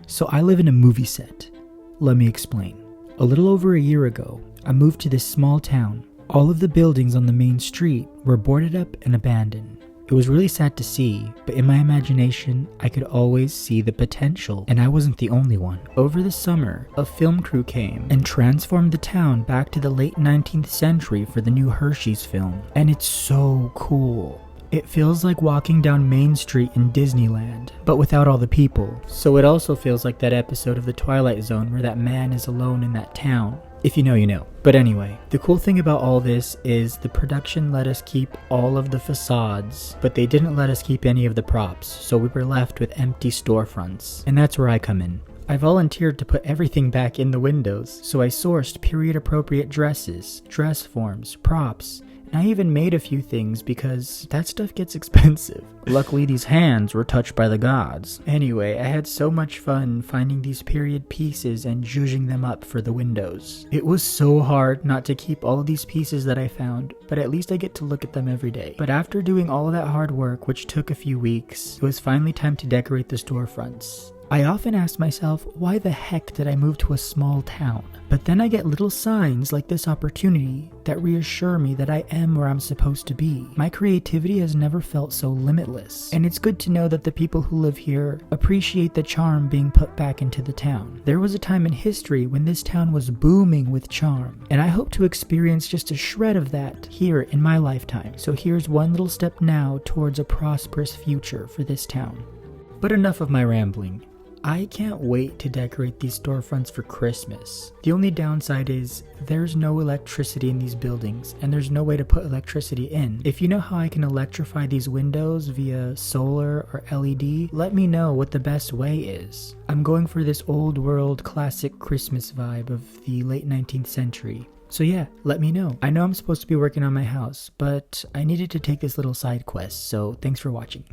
So I live in a movie set. Let me explain. A little over a year ago, I moved to this small town. All of the buildings on the main street were boarded up and abandoned. It was really sad to see, but in my imagination, I could always see the potential, and I wasn't the only one. Over the summer, a film crew came and transformed the town back to the late 19th century for the new Hershey's film, and it's so cool. It feels like walking down Main Street in Disneyland, but without all the people. So it also feels like that episode of The Twilight Zone where that man is alone in that town. If you know, you know. But anyway, the cool thing about all this is the production let us keep all of the facades, but they didn't let us keep any of the props, so we were left with empty storefronts. And that's where I come in. I volunteered to put everything back in the windows, so I sourced period-appropriate dresses, dress forms, props, and I even made a few things because that stuff gets expensive. Luckily, these hands were touched by the gods. Anyway, I had so much fun finding these period pieces and zhuzhing them up for the windows. It was so hard not to keep all of these pieces that I found, but at least I get to look at them every day. But after doing all of that hard work, which took a few weeks, it was finally time to decorate the storefronts. I often ask myself, why the heck did I move to a small town? But then I get little signs like this opportunity that reassure me that I am where I'm supposed to be. My creativity has never felt so limitless, and it's good to know that the people who live here appreciate the charm being put back into the town. There was a time in history when this town was booming with charm, and I hope to experience just a shred of that here in my lifetime. So here's one little step now towards a prosperous future for this town. But enough of my rambling. I can't wait to decorate these storefronts for Christmas. The only downside is there's no electricity in these buildings, and there's no way to put electricity in. If you know how I can electrify these windows via solar or LED, let me know what the best way is. I'm going for this old world classic Christmas vibe of the late 19th century. So yeah, let me know. I know I'm supposed to be working on my house, but I needed to take this little side quest, so thanks for watching.